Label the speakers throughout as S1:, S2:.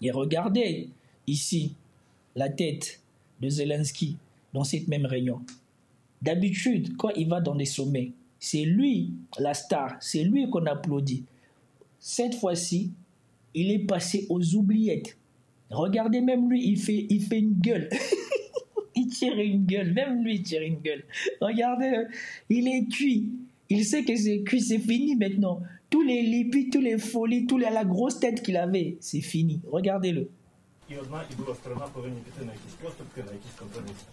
S1: Et regardez ici la tête de Zelensky dans cette même réunion. D'habitude, quand il va dans des sommets, c'est lui la star, c'est lui qu'on applaudit. Cette fois-ci, il est passé aux oubliettes. Regardez, même lui, il fait une gueule. Il tire une gueule, même lui il tire une gueule. Regardez, il est cuit. Il sait que c'est cuit, c'est fini maintenant. Tous les lippies, tous les folies, la grosse tête qu'il avait, c'est fini. Regardez-le.
S2: І одна, і друга сторона повинні піти на якісь поступки, на якісь компроміси.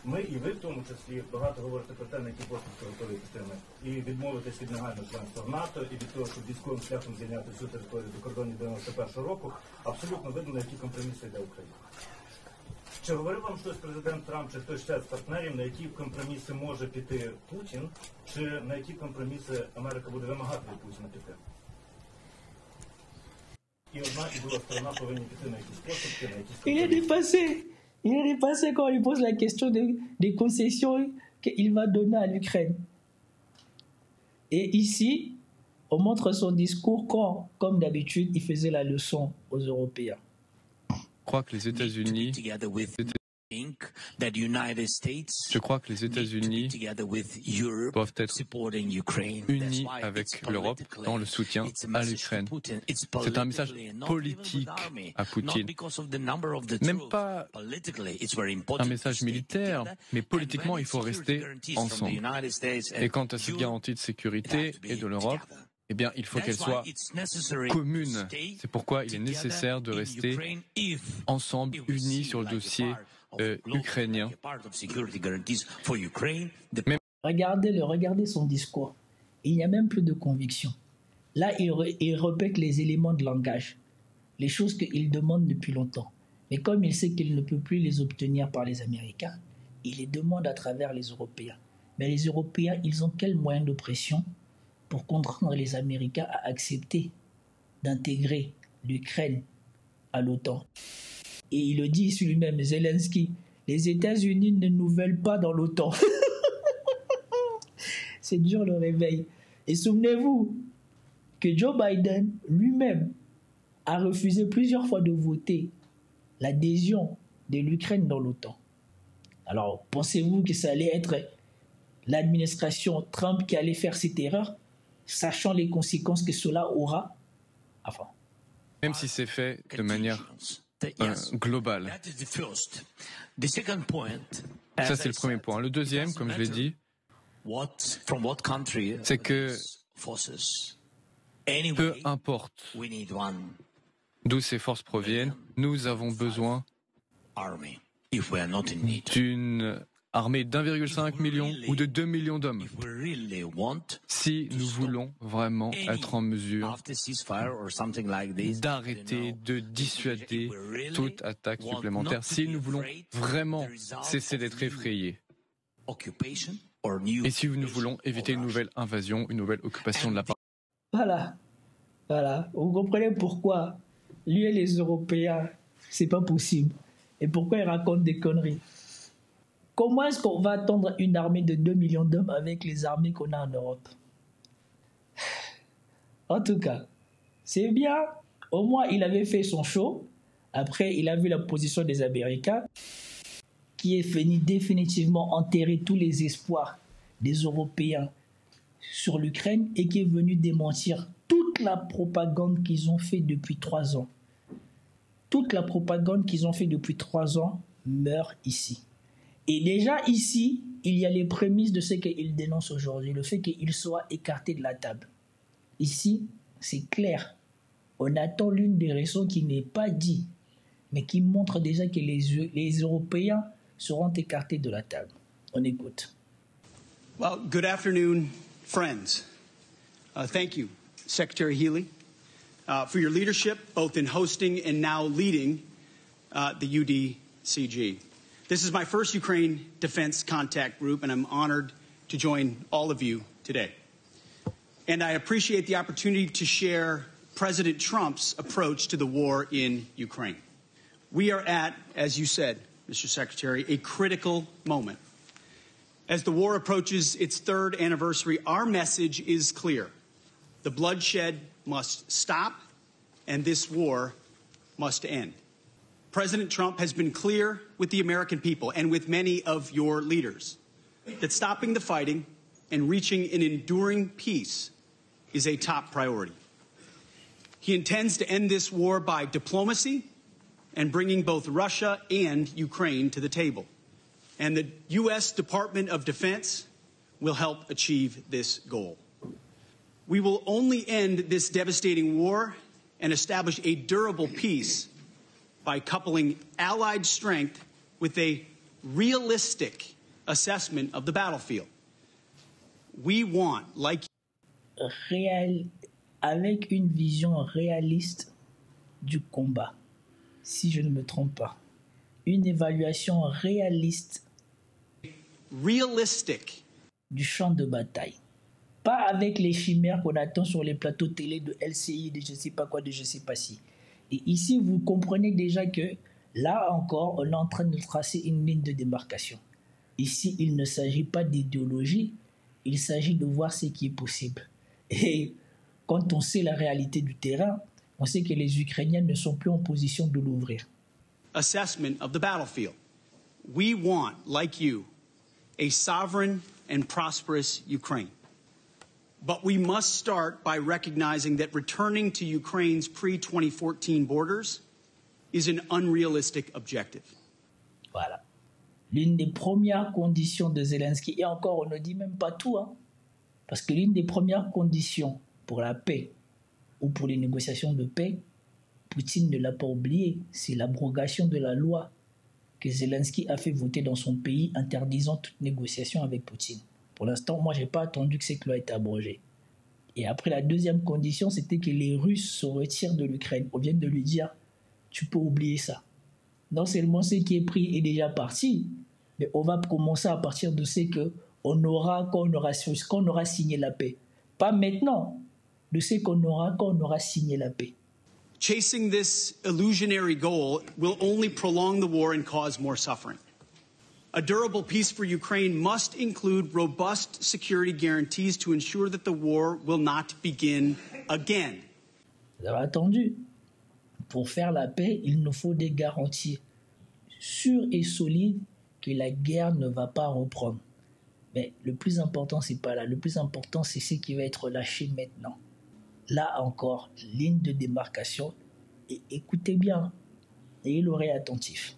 S2: Ми і ви в тому числі багато говорите про те, на які поступки готові піти ми. І відмовитись від негайного членства в НАТО, і від того, щоб військовим шляхом звільняти всю територію до кордонів 91-го року, абсолютно видно, на які компроміси йде Україна. Чи говорив вам щось президент Трамп, чи хтось ще з партнерів, на які компроміси може піти Путін, чи на які компроміси Америка буде вимагати від Путіна піти? І одна, і друга сторона повинні піти на якісь поступки, на якісь компроміси.
S1: Il est dépassé quand on lui pose la question des concessions qu'il va donner à l'Ukraine. Et ici, on montre son discours quand, comme d'habitude, il faisait la leçon aux Européens.
S3: Je crois que les États-Unis doivent être unis avec l'Europe dans le soutien à l'Ukraine. C'est un message politique à Poutine. Même pas un message militaire, mais politiquement, il faut rester ensemble. Et quant à cette garantie de sécurité et de l'Europe, eh bien, il faut qu'elle soit commune. C'est pourquoi il est nécessaire de rester ensemble, unis sur le dossier ukrainien.
S1: Regardez son discours. Il n'y a même plus de conviction. Là, il répète les éléments de langage, les choses qu'il demande depuis longtemps. Mais comme il sait qu'il ne peut plus les obtenir par les Américains, il les demande à travers les Européens. Mais les Européens, ils ont quel moyen de pression pour contraindre les Américains à accepter d'intégrer l'Ukraine à l'OTAN? Et il le dit sur lui-même, Zelensky, les États-Unis ne nous veulent pas dans l'OTAN. C'est dur le réveil. Et souvenez-vous que Joe Biden lui-même a refusé plusieurs fois de voter l'adhésion de l'Ukraine dans l'OTAN. Alors, pensez-vous que ça allait être l'administration Trump qui allait faire cette erreur, sachant les conséquences que cela aura? Enfin.
S3: Même si c'est fait de manière globale. Ça, c'est le premier point. Le deuxième, comme je l'ai dit, c'est que peu importe d'où ces forces proviennent, nous avons besoin d'une armée d'1,5 million ou de 2 millions d'hommes. Si nous voulons vraiment être en mesure d'arrêter, de dissuader toute attaque supplémentaire, si nous voulons vraiment cesser d'être effrayés, et si nous voulons éviter une nouvelle invasion, une nouvelle occupation de la part.
S1: Voilà. Vous comprenez pourquoi lui et les Européens, c'est pas possible. Et pourquoi ils racontent des conneries. Comment est-ce qu'on va attendre une armée de 2 millions d'hommes avec les armées qu'on a en Europe? En tout cas, c'est bien. Au moins, il avait fait son show. Après, il a vu la position des Américains qui est venu définitivement enterrer tous les espoirs des Européens sur l'Ukraine et qui est venu démentir toute la propagande qu'ils ont fait depuis 3 ans. Toute la propagande qu'ils ont fait depuis 3 ans meurt ici. Et déjà ici, il y a les prémices de ce qu'il dénonce aujourd'hui, le fait qu'il soit écarté de la table. Ici, c'est clair. On attend l'une des raisons qui n'est pas dit, mais qui montre déjà que les Européens seront écartés de la table. On écoute.
S4: Well, good afternoon, friends. Thank you, Secretary Healy, for your leadership, both in hosting and now leading the UDCG. This is my first Ukraine Defense Contact Group, and I'm honored to join all of you today. And I appreciate the opportunity to share President Trump's approach to the war in Ukraine. We are at, as you said, Mr. Secretary, a critical moment. As the war approaches its 3rd anniversary, our message is clear. The bloodshed must stop, and this war must end. President Trump has been clear with the American people and with many of your leaders that stopping the fighting and reaching an enduring peace is a top priority. He intends to end this war by diplomacy and bringing both Russia and Ukraine to the table. And the U.S. Department of Defense will help achieve this goal. We will only end this devastating war and establish a durable peace by coupling allied strength with a realistic assessment of the battlefield. We want, like
S1: avec une vision réaliste du combat, si je ne me trompe pas, une évaluation réaliste du champ de bataille. Pas avec les chimères qu'on attend sur les plateaux télé de LCI, de je ne sais pas quoi, de je ne sais pas si. Et ici, vous comprenez déjà que là encore, on est en train de tracer une ligne de démarcation. Ici, il ne s'agit pas d'idéologie, il s'agit de voir ce qui est possible. Et quand on sait la réalité du terrain, on sait que les Ukrainiens ne sont plus en position de l'ouvrir.
S4: Assessment of the battlefield. We want, like you, a sovereign and prosperous Ukraine. But we must start by recognizing that returning to Ukraine's pre-2014 borders is an unrealistic objective.
S1: Voilà. L'une des premières conditions de Zelensky, et encore on ne dit même pas tout, hein, parce que l'une des premières conditions pour la paix ou pour les négociations de paix, Poutine ne l'a pas oublié, c'est l'abrogation de la loi que Zelensky a fait voter dans son pays interdisant toute négociation avec Poutine. Pour l'instant, moi, je n'ai pas attendu que cette loi ait été abrogée. Et après, la deuxième condition, c'était que les Russes se retirent de l'Ukraine. On vient de lui dire, tu peux oublier ça. Non seulement ce qui est pris est déjà parti, mais on va commencer à partir de ce qu'on aura quand on aura signé la paix. Pas maintenant, de ce qu'on aura quand on aura signé la paix.
S4: Chasing this illusionary goal will only prolong the war and cause more suffering. A durable peace for Ukraine must include robust security guarantees to ensure that the war will not begin again.
S1: Vous avez attendu. Pour faire la paix, il nous faut des garanties sûres et solides que la guerre ne va pas reprendre. Mais le plus important, c'est pas là. Le plus important, c'est ce qui va être lâché maintenant. Là encore, ligne de démarcation. Et écoutez bien, ayez l'oreille attentif.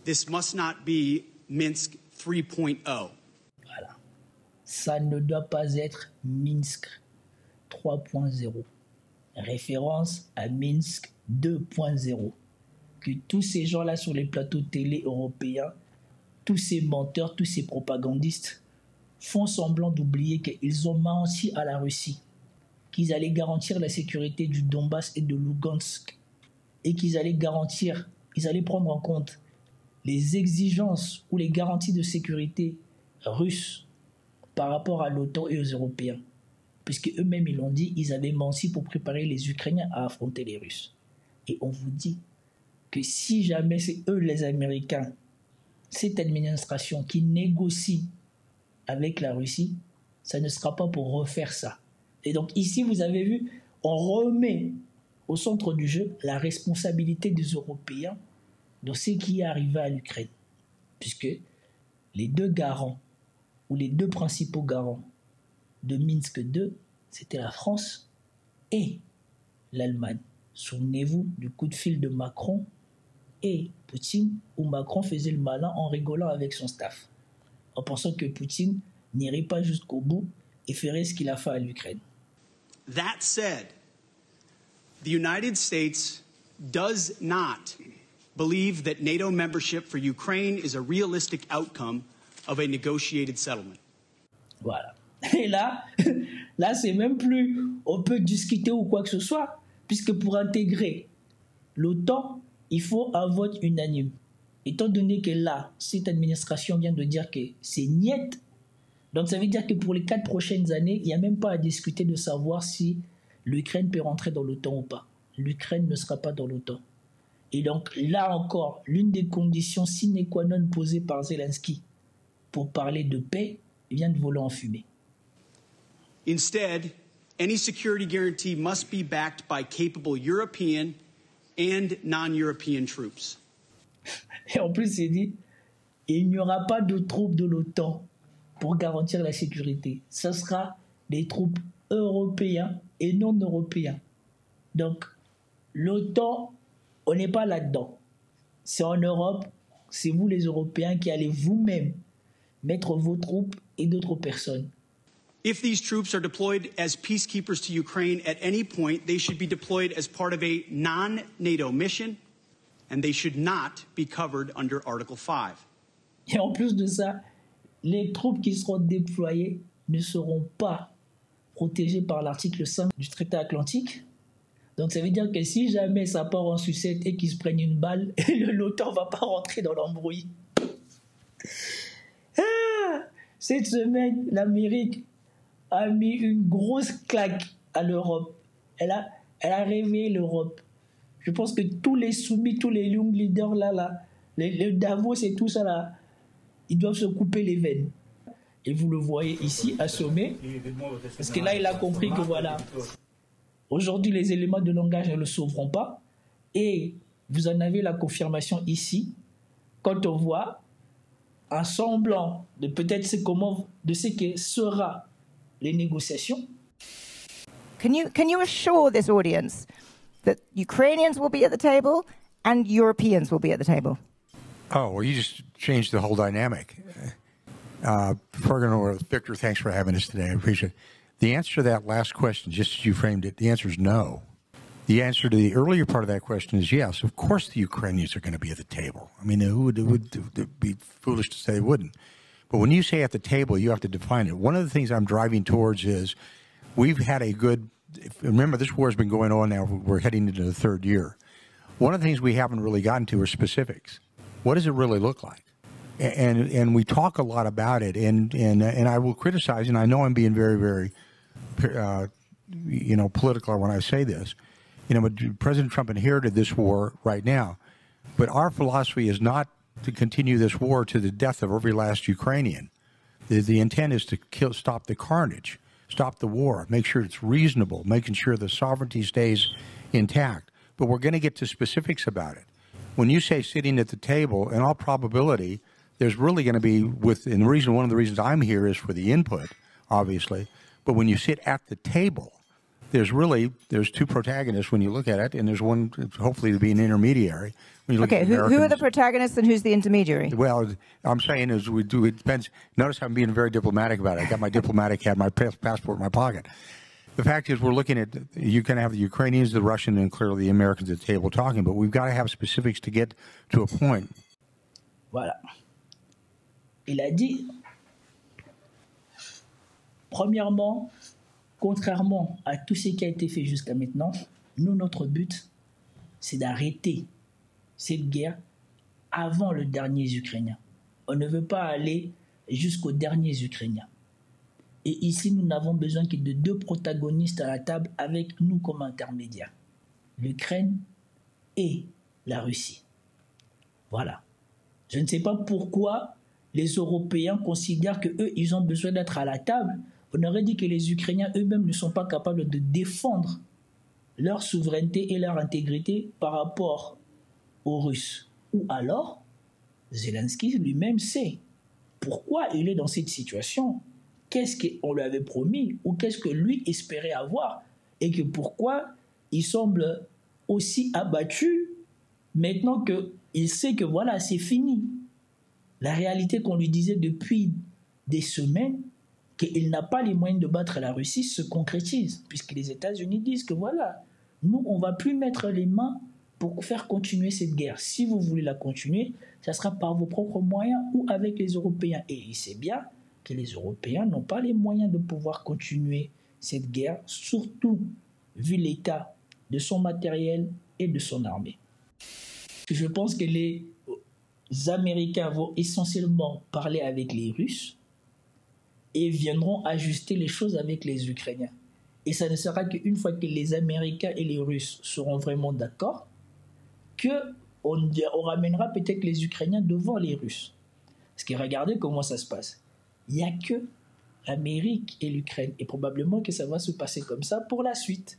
S4: This must not be Minsk 3.0.
S1: Voilà. Ça ne doit pas être Minsk 3.0. Référence à Minsk 2.0. Que tous ces gens-là sur les plateaux télé européens, tous ces menteurs, tous ces propagandistes font semblant d'oublier qu'ils ont menti à la Russie, qu'ils allaient garantir la sécurité du Donbass et de Lugansk, et qu'ils allaient prendre en compte les exigences ou les garanties de sécurité russes par rapport à l'OTAN et aux Européens. Puisque eux-mêmes, ils l'ont dit, ils avaient menti pour préparer les Ukrainiens à affronter les Russes. Et on vous dit que si jamais c'est eux, les Américains, cette administration qui négocie avec la Russie, ça ne sera pas pour refaire ça. Et donc ici, vous avez vu, on remet au centre du jeu la responsabilité des Européens dans ce qui est arrivé à l'Ukraine. Puisque les deux garants, ou les deux principaux garants de Minsk II, c'était la France et l'Allemagne. Souvenez-vous du coup de fil de Macron et Poutine, où Macron faisait le malin en rigolant avec son staff, en pensant que Poutine n'irait pas jusqu'au bout et ferait ce qu'il a fait à l'Ukraine.
S4: That said, the United States does not believe that NATO membership for Ukraine is a realistic outcome of a negotiated settlement.
S1: Voilà. Et là c'est même plus on peut discuter ou quoi que ce soit, puisque pour intégrer l'OTAN, il faut un vote unanime. Étant donné que là, cette administration vient de dire que c'est niet, donc ça veut dire que pour les 4 prochaines années, il n'y a même pas à discuter de savoir si l'Ukraine peut rentrer dans l'OTAN ou pas. L'Ukraine ne sera pas dans l'OTAN. Et donc là encore, l'une des conditions sine qua non posées par Zelensky pour parler de paix vient de voler en fumée.
S4: Instead, any security guarantee must be backed by capable European and non-European troops.
S1: Et en plus, il dit, il n'y aura pas de troupes de l'OTAN pour garantir la sécurité. Ce sera des troupes européennes et non européennes. Donc, l'OTAN, on n'est pas là-dedans. C'est en Europe, c'est vous les Européens qui allez vous-même mettre vos troupes et d'autres personnes.
S4: If these troops are deployed as peacekeepers to Ukraine at any point, they should be deployed as part of a non-NATO mission, and they should not be covered under Article 5.
S1: Et en plus de ça, les troupes qui seront déployées ne seront pas protégées par l'article 5 du traité atlantique. Donc ça veut dire que si jamais ça part en sucette et qu'ils se prennent une balle, l'OTAN ne va pas rentrer dans l'embrouille. Cette semaine, l'Amérique a mis une grosse claque à l'Europe. Elle a réveillé l'Europe. Je pense que tous les soumis, tous les young leaders là, les Davos et tout ça là, ils doivent se couper les veines. Et vous le voyez ici, assommé. Parce que là, il a compris que voilà, aujourd'hui, les éléments de langage ne le sauveront pas. Et vous en avez la confirmation ici, quand on voit un semblant de peut-être de ce que sera les négociations.
S5: Can you assure this audience that Ukrainians will be at the table and Europeans will be at the table?
S6: Oh, well, you just changed the whole dynamic. Victor, thanks for having us today. I appreciate it. The answer to that last question, just as you framed it, the answer is no. The answer to the earlier part of that question is yes. Of course the Ukrainians are going to be at the table. I mean, it would be foolish to say they wouldn't. But when you say at the table, you have to define it. One of the things I'm driving towards is we've had a good – remember, this war has been going on now. We're heading into the third year. One of the things we haven't really gotten to are specifics. What does it really look like? And we talk a lot about it, and I will criticize, and I know I'm being very, very political when I say this. But President Trump inherited this war right now. But our philosophy is not to continue this war to the death of every last Ukrainian. The intent is to stop the carnage, stop the war, make sure it's reasonable, making sure the sovereignty stays intact. But we're going to get to specifics about it. When you say sitting at the table, in all probability, there's really going to be one of the reasons I'm here is for the input, obviously. But when you sit at the table, there's two protagonists when you look at it, and there's one hopefully to be an intermediary.
S5: Okay, who are the protagonists and who's the intermediary?
S6: Well, I'm saying it depends. Notice I'm being very diplomatic about it. I got my diplomatic hat, my passport in my pocket. The fact is, we're looking at, you can have the Ukrainians, the Russians, and clearly the Americans at the table talking, but we've got to have specifics to get to a point.
S1: Voilà. Il a dit, premièrement, contrairement à tout ce qui a été fait jusqu'à maintenant, nous, notre but, c'est d'arrêter cette guerre avant le dernier Ukrainien. On ne veut pas aller jusqu'aux derniers Ukrainiens. Et ici, nous n'avons besoin que de deux protagonistes à la table avec nous comme intermédiaires. L'Ukraine et la Russie. Voilà. Je ne sais pas pourquoi les Européens considèrent qu'eux, ils ont besoin d'être à la table. On aurait dit que les Ukrainiens eux-mêmes ne sont pas capables de défendre leur souveraineté et leur intégrité par rapport aux Russes. Ou alors, Zelensky lui-même sait pourquoi il est dans cette situation. Qu'est-ce qu'on lui avait promis ou qu'est-ce que lui espérait avoir et que pourquoi il semble aussi abattu maintenant qu'il sait que voilà, c'est fini. La réalité qu'on lui disait depuis des semaines, qu'il n'a pas les moyens de battre la Russie, se concrétise, puisque les États-Unis disent que voilà, nous, on ne va plus mettre les mains pour faire continuer cette guerre. Si vous voulez la continuer, ça sera par vos propres moyens ou avec les Européens. Et il sait bien que les Européens n'ont pas les moyens de pouvoir continuer cette guerre, surtout vu l'état de son matériel et de son armée. Je pense que les Américains vont essentiellement parler avec les Russes et viendront ajuster les choses avec les Ukrainiens. Et ça ne sera qu'une fois que les Américains et les Russes seront vraiment d'accord qu'on ramènera peut-être les Ukrainiens devant les Russes. Parce que regardez comment ça se passe. Il n'y a que l'Amérique et l'Ukraine. Et probablement que ça va se passer comme ça pour la suite.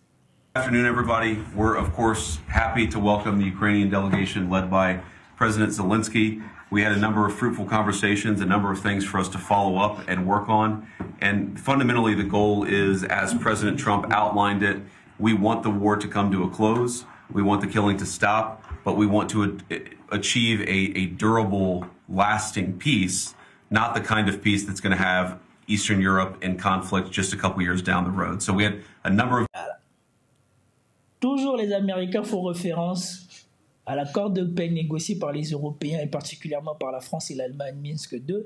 S7: Good afternoon, everybody. We're, of course, happy to welcome the Ukrainian delegation led by President Zelensky. We had a number of fruitful conversations, a number of things for us to follow up and work on. And fundamentally, the goal is, as President Trump outlined it, we want the war to come to a close. We want the killing to stop, but we want to achieve a durable, lasting peace, not the kind of peace that's going to have Eastern Europe in conflict just a couple years down the road. So we had a number of...
S1: Toujours les Américains font référence à l'accord de paix négocié par les Européens et particulièrement par la France et l'Allemagne, Minsk II,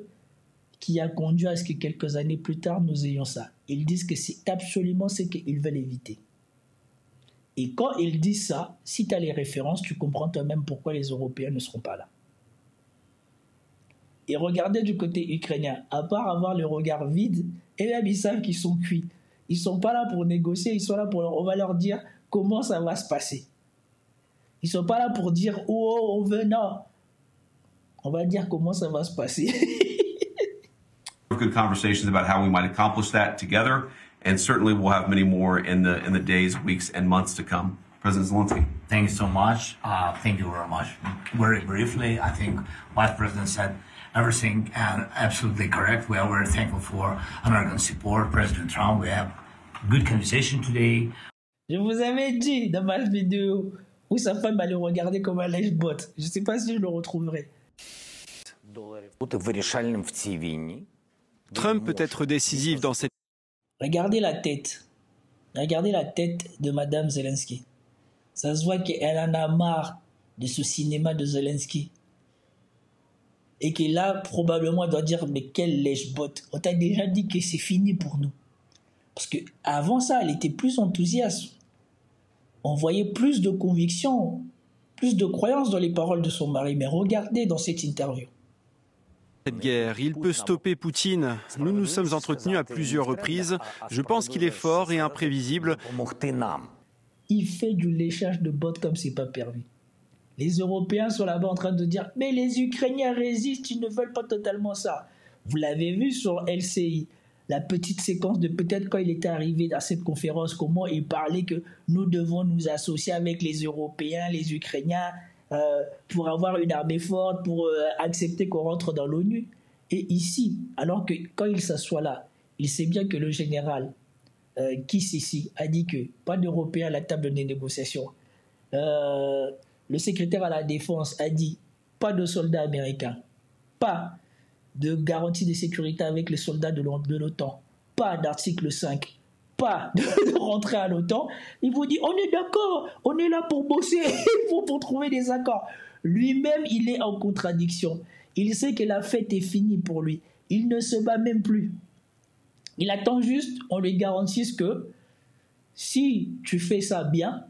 S1: qui a conduit à ce que quelques années plus tard, nous ayons ça. Ils disent que c'est absolument ce qu'ils veulent éviter. Et quand ils disent ça, si tu as les références, tu comprends toi-même pourquoi les Européens ne seront pas là. Et regardez du côté ukrainien, à part avoir le regard vide, et même ils savent qu'ils sont cuits. Ils ne sont pas là pour négocier, ils sont là pour... On va leur dire comment ça va se passer. Ils ne sont pas là pour dire « Oh, on veut, non ». On va dire comment ça va se passer.
S7: Good conversations about how we might accomplish that together, and certainly we'll have many more in the days, weeks, and months to come. President Zelensky.
S8: Thank you so much. Thank you very much. Very briefly, I think Vice President said everything and absolutely correct. We are very thankful for American support. President Trump, we have good conversation today.
S1: Je vous avais dit dans ma vidéo où sa femme allait regarder comme un lèche-bot. Je ne sais pas si je le retrouverai.
S9: Trump peut être décisif dans cette...
S1: Regardez la tête. Regardez la tête de Madame Zelensky. Ça se voit qu'elle en a marre de ce cinéma de Zelensky. Et que là, probablement, elle doit dire, mais quel lèche-bot. On t'a déjà dit que c'est fini pour nous. Parce qu'avant ça, elle était plus enthousiaste. On voyait plus de conviction, plus de croyance dans les paroles de son mari. Mais regardez dans cette interview.
S9: Cette guerre, il peut stopper Poutine. Nous nous sommes entretenus à plusieurs reprises. Je pense qu'il est fort et imprévisible.
S1: Il fait du léchage de bottes comme c'est pas permis. Les Européens sont là-bas en train de dire « Mais les Ukrainiens résistent, ils ne veulent pas totalement ça. » Vous l'avez vu sur LCI. La petite séquence de peut-être quand il était arrivé à cette conférence, comment il parlait que nous devons nous associer avec les Européens, les Ukrainiens, pour avoir une armée forte, pour accepter qu'on rentre dans l'ONU. Et ici, alors que quand il s'assoit là, il sait bien que le général Kissisi a dit que pas d'Européens à la table des négociations. Le secrétaire à la défense a dit pas de soldats américains, pas de garantie de sécurité avec les soldats de l'OTAN, pas d'article 5, pas de rentrer à l'OTAN. Il vous dit, on est d'accord, on est là pour bosser, pour trouver des accords. Lui-même, il est en contradiction. Il sait que la fête est finie pour lui. Il ne se bat même plus. Il attend juste, on lui garantisse que si tu fais ça bien,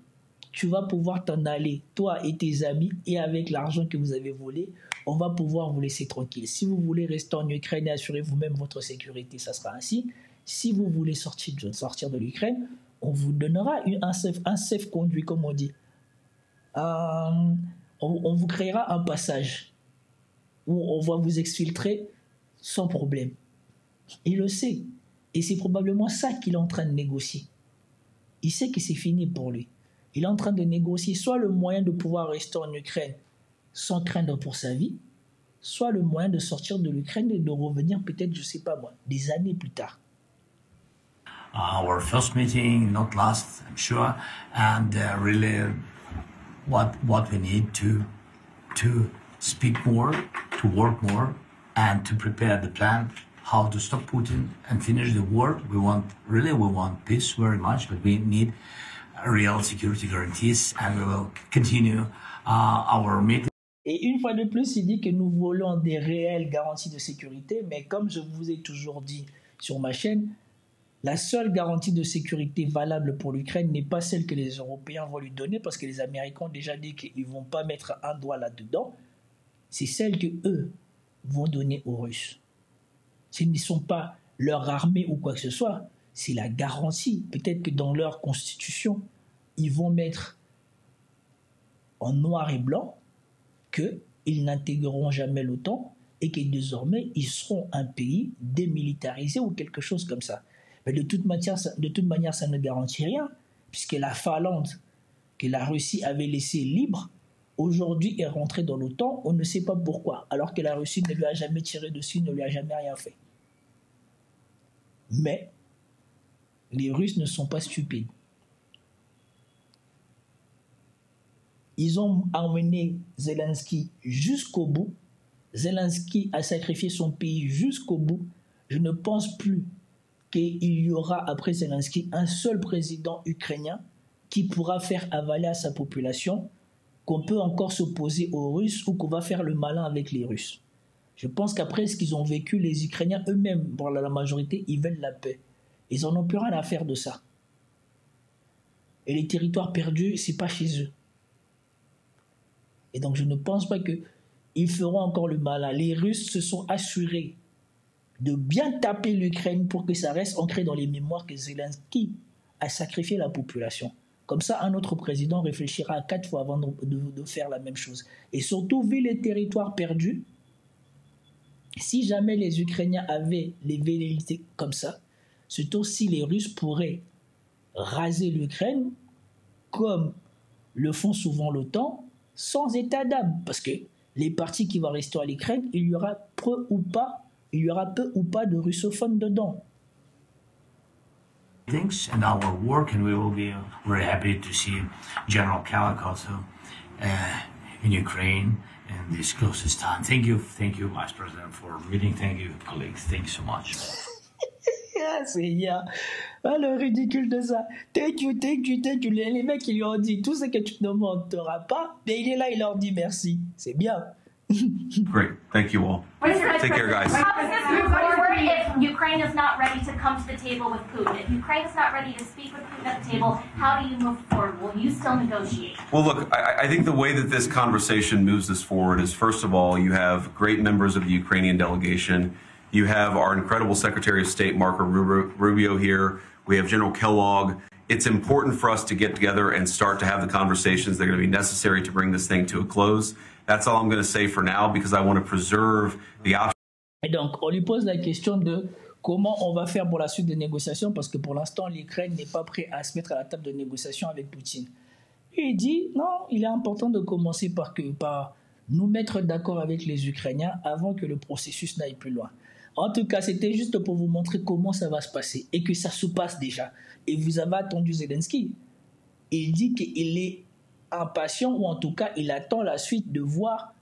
S1: tu vas pouvoir t'en aller, toi et tes amis, et avec l'argent que vous avez volé, on va pouvoir vous laisser tranquille. Si vous voulez rester en Ukraine et assurer vous-même votre sécurité, ça sera ainsi. Si vous voulez sortir de l'Ukraine, on vous donnera un safe conduit, comme on dit. On vous créera un passage où on va vous exfiltrer sans problème. Il le sait. Et c'est probablement ça qu'il est en train de négocier. Il sait que c'est fini pour lui. Il est en train de négocier soit le moyen de pouvoir rester en Ukraine sans craindre pour sa vie, soit le moyen de sortir de l'Ukraine et de revenir peut-être, je ne sais pas moi, des années plus tard.
S8: Our first meeting, not last, I'm sure, and really what we need to speak more, to work more, and to prepare the plan how to stop Putin and finish the war. We want peace very much, but we need real security guarantees, and we will continue our meeting.
S1: Et une fois de plus, il dit que nous voulons des réelles garanties de sécurité, mais comme je vous ai toujours dit sur ma chaîne, la seule garantie de sécurité valable pour l'Ukraine n'est pas celle que les Européens vont lui donner, parce que les Américains ont déjà dit qu'ils ne vont pas mettre un doigt là-dedans. C'est celle qu'eux vont donner aux Russes. Ce ne sont pas leur armée ou quoi que ce soit, c'est la garantie. Peut-être que dans leur constitution, ils vont mettre en noir et blanc qu'ils n'intégreront jamais l'OTAN et que désormais, ils seront un pays démilitarisé ou quelque chose comme ça. Mais de toute manière, ça ne garantit rien, puisque la Finlande, que la Russie avait laissée libre, aujourd'hui est rentrée dans l'OTAN, on ne sait pas pourquoi, alors que la Russie ne lui a jamais tiré dessus, ne lui a jamais rien fait. Mais les Russes ne sont pas stupides. Ils ont emmené Zelensky jusqu'au bout. Zelensky a sacrifié son pays jusqu'au bout. Je ne pense plus qu'il y aura après Zelensky un seul président ukrainien qui pourra faire avaler à sa population qu'on peut encore s'opposer aux Russes ou qu'on va faire le malin avec les Russes. Je pense qu'après ce qu'ils ont vécu, les Ukrainiens eux-mêmes, pour la majorité, ils veulent la paix. Ils n'en ont plus rien à faire de ça. Et les territoires perdus, ce n'est pas chez eux. Et donc je ne pense pas qu'ils feront encore le malin. Les Russes se sont assurés de bien taper l'Ukraine pour que ça reste ancré dans les mémoires que Zelensky a sacrifié la population. Comme ça, un autre président réfléchira à 4 fois avant de faire la même chose. Et surtout, vu les territoires perdus, si jamais les Ukrainiens avaient les velléités comme ça, surtout si les Russes pourraient raser l'Ukraine, comme le font souvent l'OTAN, sans état d'âme. Parce que les partis qui vont rester à l'Ukraine, il y aura peu ou pas de russophones dedans.
S8: Things and our work, and we will be very happy to see General Kalak also in Ukraine in this closest time. Thank you, Vice President, for meeting. Thank you, colleagues. Thank you so much.
S1: Seigneur, le ridicule de ça. Thank you. Les mecs, ils lui ont dit tout ce que tu demandes, tu n'auras pas, mais il est là, il leur dit merci. C'est bien.
S7: Great. Thank you all. Take care, guys.
S10: How does this move forward if Ukraine is not ready to come to the table with Putin? If Ukraine is not ready to speak with Putin at the table, how do you move forward? Will you still negotiate?
S7: Well, look, I think the way that this conversation moves us forward is, first of all, you have great members of the Ukrainian delegation. You have our incredible Secretary of State, Marco Rubio, here. We have General Kellogg. It's important for us to get together and start to have the conversations that are going to be necessary to bring this thing to a close. That's all I'm going to say for now because I want to preserve the option.
S1: Et donc, on lui pose la question de comment on va faire pour la suite des négociations parce que pour l'instant, l'Ukraine n'est pas prête à se mettre à la table de négociation avec Poutine. Et il dit, non, il est important de commencer par nous mettre d'accord avec les Ukrainiens avant que le processus n'aille plus loin. En tout cas, c'était juste pour vous montrer comment ça va se passer et que ça se passe déjà. Et vous avez attendu Zelensky. Il dit qu'il est impatient ou en tout cas, il attend la suite de voir.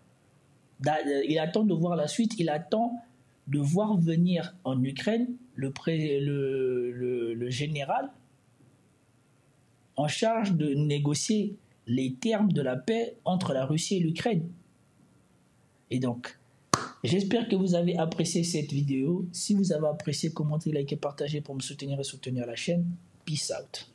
S1: Il attend de voir la suite. Il attend de voir venir en Ukraine le général en charge de négocier les termes de la paix entre la Russie et l'Ukraine. Et donc, j'espère que vous avez apprécié cette vidéo. Si vous avez apprécié, commentez, likez, partagez pour me soutenir et soutenir la chaîne. Peace out.